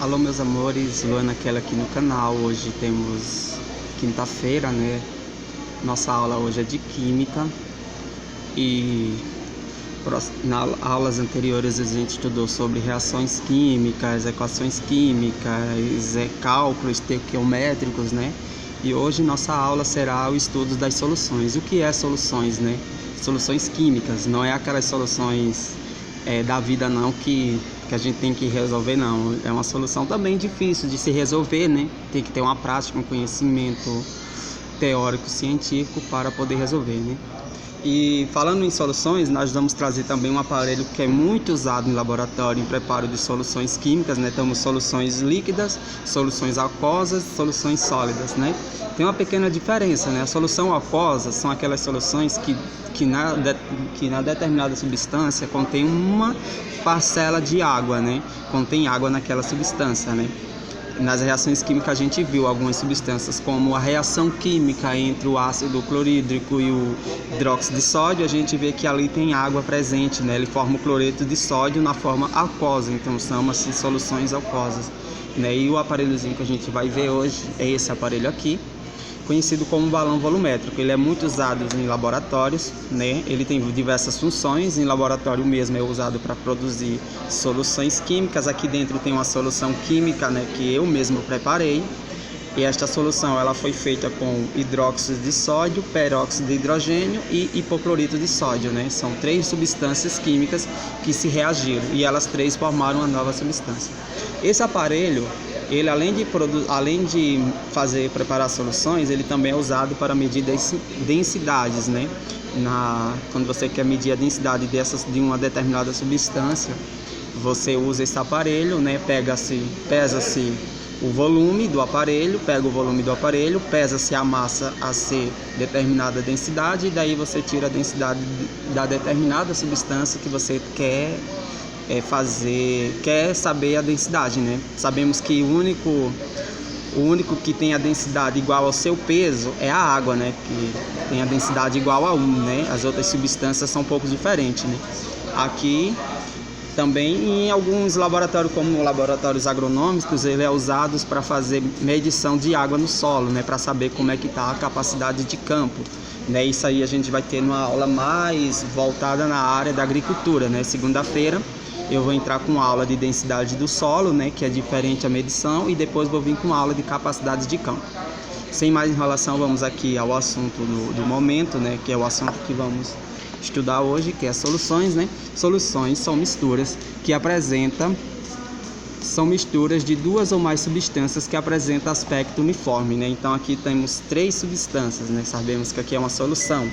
Alô meus amores, Luana Keller aqui no canal. Hoje temos quinta-feira, né? Nossa aula hoje é de Química. E nas aulas anteriores a gente estudou sobre reações químicas, equações químicas, cálculos estequiométricos, né? E hoje nossa aula será o estudo das soluções. O que é soluções, né? Soluções químicas, não é aquelas soluções da vida não que a gente tem que resolver, não. É uma solução também difícil de se resolver, né? Tem que ter uma prática, um conhecimento teórico, científico para poder resolver, né? E falando em soluções, nós vamos trazer também um aparelho que é muito usado em laboratório em preparo de soluções químicas, né? Temos soluções líquidas, soluções aquosas, soluções sólidas, né? Tem uma pequena diferença, né? A solução aquosa são aquelas soluções que na determinada substância contém uma parcela de água, né? Contém água naquela substância, né? Nas reações químicas a gente viu algumas substâncias, como a reação química entre o ácido clorídrico e o hidróxido de sódio. A gente vê que ali tem água presente, né? Ele forma o cloreto de sódio na forma aquosa, então são assim soluções aquosas, né? E o aparelhozinho que a gente vai ver hoje é esse aparelho aqui, conhecido como balão volumétrico. Ele é muito usado em laboratórios, né? Ele tem diversas funções. Em laboratório mesmo é usado para produzir soluções químicas. Aqui dentro tem uma solução química, né, que eu mesmo preparei. E esta solução ela foi feita com hidróxido de sódio, peróxido de hidrogênio e hipoclorito de sódio, né? São 3 substâncias químicas que se reagiram e elas 3 formaram uma nova substância. Esse aparelho, ele além de preparar soluções, ele também é usado para medir densidades, né? Quando você quer medir a densidade de uma determinada substância, você usa esse aparelho, né? Pesa-se o volume do aparelho, pega o volume do aparelho, pesa-se a massa a ser determinada densidade, e daí você tira a densidade da determinada substância que você quer quer saber a densidade, né? Sabemos que o único que tem a densidade igual ao seu peso é a água, né? Que tem a densidade igual a 1, né? As outras substâncias são um pouco diferentes, né? Aqui também em alguns laboratórios, como laboratórios agronômicos, ele é usado para fazer medição de água no solo, né? Para saber como é que está a capacidade de campo, né? Isso aí a gente vai ter numa aula mais voltada na área da agricultura, né? Segunda-feira eu vou entrar com aula de densidade do solo, né, que é diferente a medição, e depois vou vir com aula de capacidade de campo. Sem mais enrolação, vamos aqui ao assunto do momento, né, que é o assunto que vamos estudar hoje, que é soluções, né? Soluções são misturas são misturas de 2 ou mais substâncias que apresentam aspecto uniforme, né? Então aqui temos 3 substâncias, né? Sabemos que aqui é uma solução.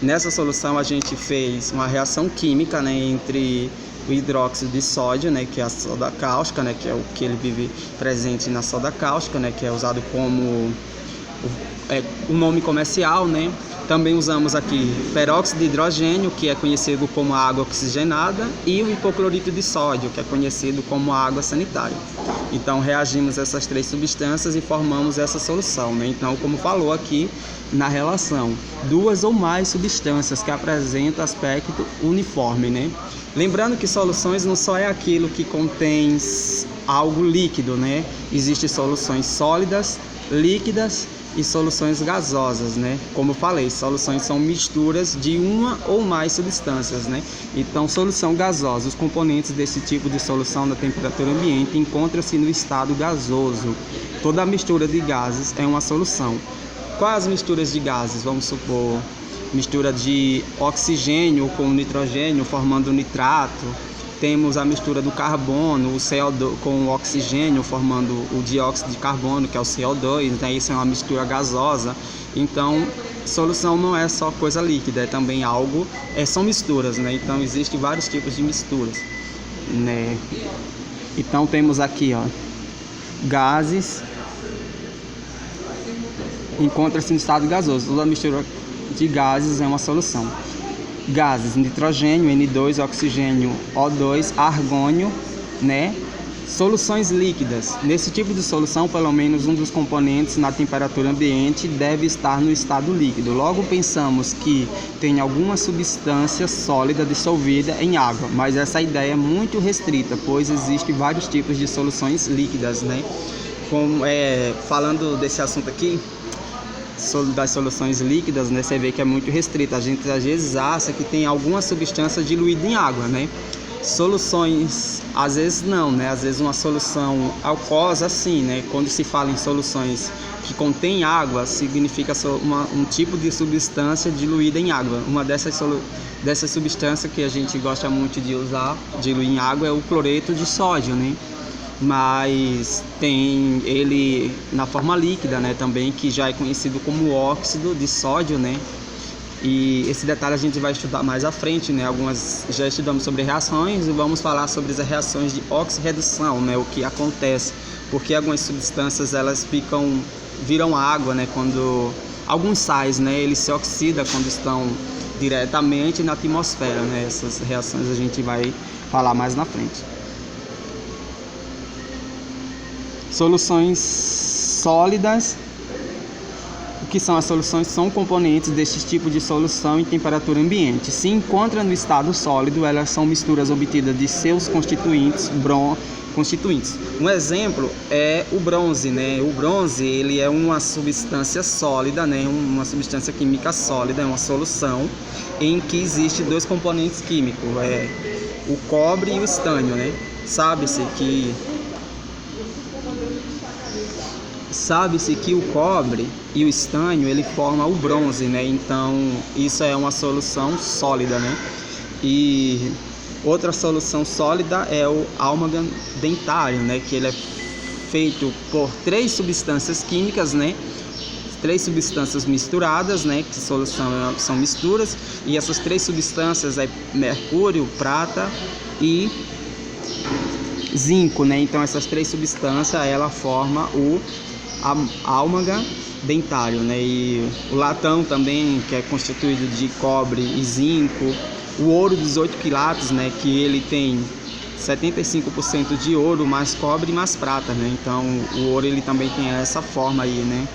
Nessa solução a gente fez uma reação química, né, entre o hidróxido de sódio, né, que é a soda cáustica, né, que é o que ele vive presente na soda cáustica, né, que é usado como o nome comercial, né. Também usamos aqui peróxido de hidrogênio, que é conhecido como água oxigenada, e o hipoclorito de sódio, que é conhecido como água sanitária. Então reagimos essas 3 substâncias e formamos essa solução, né? Então, como falou aqui na relação, 2 ou mais substâncias que apresentam aspecto uniforme, né? Lembrando que soluções não só é aquilo que contém algo líquido, né? Existem soluções sólidas, líquidas e soluções gasosas, né? Como eu falei, soluções são misturas de uma ou mais substâncias, né? Então, solução gasosa, os componentes desse tipo de solução na temperatura ambiente encontram-se no estado gasoso. Toda mistura de gases é uma solução. Quais misturas de gases? Vamos supor, mistura de oxigênio com nitrogênio formando nitrato. Temos a mistura do carbono, o CO2 com o oxigênio formando o dióxido de carbono, que é o CO2, então isso é uma mistura gasosa. Então, solução não é só coisa líquida, é também algo, são misturas, né? Então existem vários tipos de misturas, né? Então temos aqui, ó, gases, encontra-se no estado gasoso. Toda mistura de gases é uma solução. Gases: nitrogênio, N2, oxigênio, O2, argônio, né? Soluções líquidas. Nesse tipo de solução, pelo menos um dos componentes na temperatura ambiente deve estar no estado líquido. Logo, pensamos que tem alguma substância sólida dissolvida em água, mas essa ideia é muito restrita, pois existem vários tipos de soluções líquidas, né? Falando desse assunto aqui, das soluções líquidas, né, você vê que é muito restrita. A gente às vezes acha que tem alguma substância diluída em água, né? Soluções, às vezes não, né? Às vezes uma solução aquosa, sim, né? Quando se fala em soluções que contém água, significa um tipo de substância diluída em água. Uma dessas substâncias que a gente gosta muito de usar, diluir em água, é o cloreto de sódio, né? Mas tem ele na forma líquida, né? Também, que já é conhecido como óxido de sódio, né? E esse detalhe a gente vai estudar mais à frente, né? Já estudamos sobre reações e vamos falar sobre as reações de oxirredução, né? O que acontece, porque algumas substâncias elas viram água, né? Quando alguns sais, né? Eles se oxidam quando estão diretamente na atmosfera, né? Essas reações a gente vai falar mais na frente. Soluções sólidas. O que são as soluções? São componentes deste tipo de solução em temperatura ambiente. Se encontra no estado sólido, elas são misturas obtidas de seus constituintes. Um exemplo é o bronze, né? O bronze, ele é uma substância sólida, né? Uma substância química sólida, é uma solução em que existe dois componentes químicos, o cobre e o estânio, né? Sabe-se que o cobre e o estânio ele forma o bronze, né? Então isso é uma solução sólida, né? E outra solução sólida é o amálgama dentário, né? Que ele é feito por três substâncias químicas, né? Três substâncias misturadas, né? Que são misturas, e essas três substâncias é mercúrio, prata e zinco, né? Então essas três substâncias ela forma o amálgama dentário, né? E o latão também, que é constituído de cobre e zinco, o ouro dos 8 quilates, né? Que ele tem 75% de ouro, mais cobre e mais prata, né? Então o ouro ele também tem essa forma aí, né?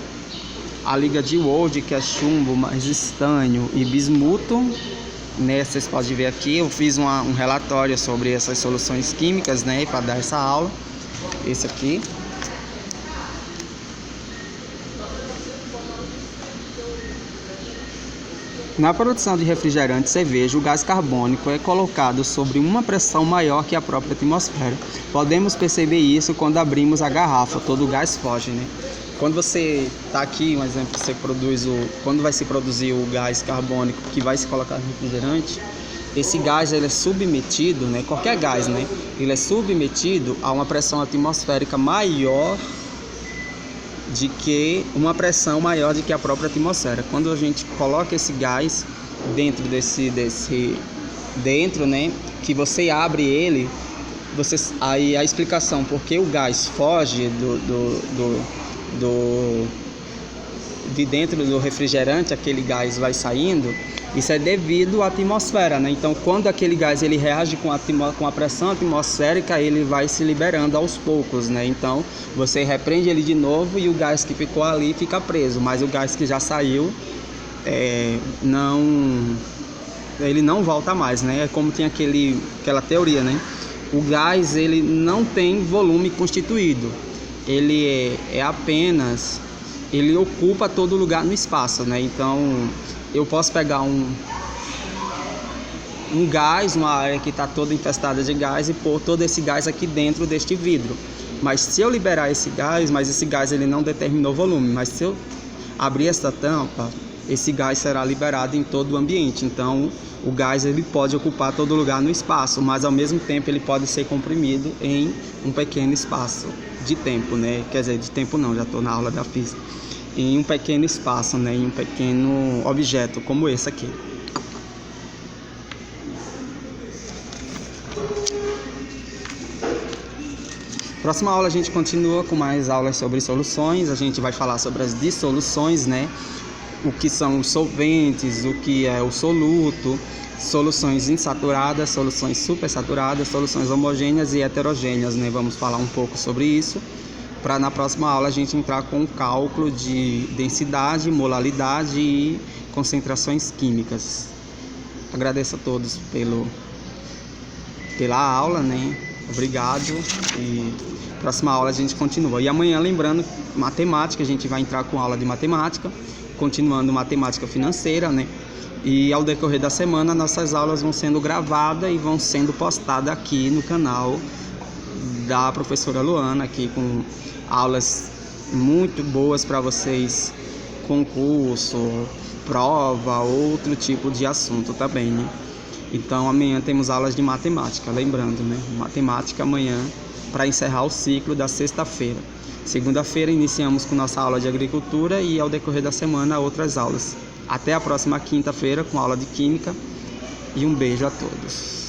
A liga de Wold, que é chumbo, mais estânio e bismuto, né? Vocês podem ver aqui, eu fiz um relatório sobre essas soluções químicas, né? Para dar essa aula, esse aqui. Na produção de refrigerante e cerveja, o gás carbônico é colocado sobre uma pressão maior que a própria atmosfera. Podemos perceber isso quando abrimos a garrafa, todo o gás foge, né? Quando você está aqui, um exemplo, quando vai se produzir o gás carbônico que vai se colocar no refrigerante, esse gás ele é submetido, né? Qualquer gás, né? Ele é submetido a uma pressão atmosférica maior de que uma pressão maior do que a própria atmosfera. Quando a gente coloca esse gás dentro dentro, né, que você abre ele, aí a explicação por que o gás foge de dentro do refrigerante, aquele gás vai saindo, isso é devido à atmosfera, né? Então, quando aquele gás ele reage com a pressão atmosférica, ele vai se liberando aos poucos, né? Então, você repreende ele de novo e o gás que ficou ali fica preso, mas o gás que já saiu, ele não volta mais, né? É como tem aquela teoria, né? O gás ele não tem volume constituído, ele ele ocupa todo lugar no espaço, né? Então eu posso pegar um gás, uma área que está toda infestada de gás e pôr todo esse gás aqui dentro deste vidro. Mas se eu liberar esse gás, ele não determinou volume, mas se eu abrir essa tampa, esse gás será liberado em todo o ambiente. Então o gás ele pode ocupar todo lugar no espaço, mas ao mesmo tempo ele pode ser comprimido em um pequeno espaço de tempo, né? Quer dizer, de tempo não, já estou na aula da física. Em um pequeno espaço, né? Em um pequeno objeto como esse aqui. Próxima aula a gente continua com mais aulas sobre soluções. A gente vai falar sobre as dissoluções, né? O que são os solventes, o que é o soluto, soluções insaturadas, soluções supersaturadas, soluções homogêneas e heterogêneas, né? Vamos falar um pouco sobre isso, para na próxima aula a gente entrar com o cálculo de densidade, molaridade e concentrações químicas. Agradeço a todos pela aula, né? Obrigado, e próxima aula a gente continua. E amanhã, lembrando, matemática, a gente vai entrar com aula de matemática, continuando matemática financeira, né? E ao decorrer da semana, nossas aulas vão sendo gravadas e vão sendo postadas aqui no canal da professora Luana, aqui com aulas muito boas para vocês, concurso, prova, outro tipo de assunto também, né? Então amanhã temos aulas de matemática, lembrando, né? Matemática amanhã, para encerrar o ciclo da sexta-feira. Segunda-feira iniciamos com nossa aula de agricultura e ao decorrer da semana outras aulas. Até a próxima quinta-feira com aula de química, e um beijo a todos.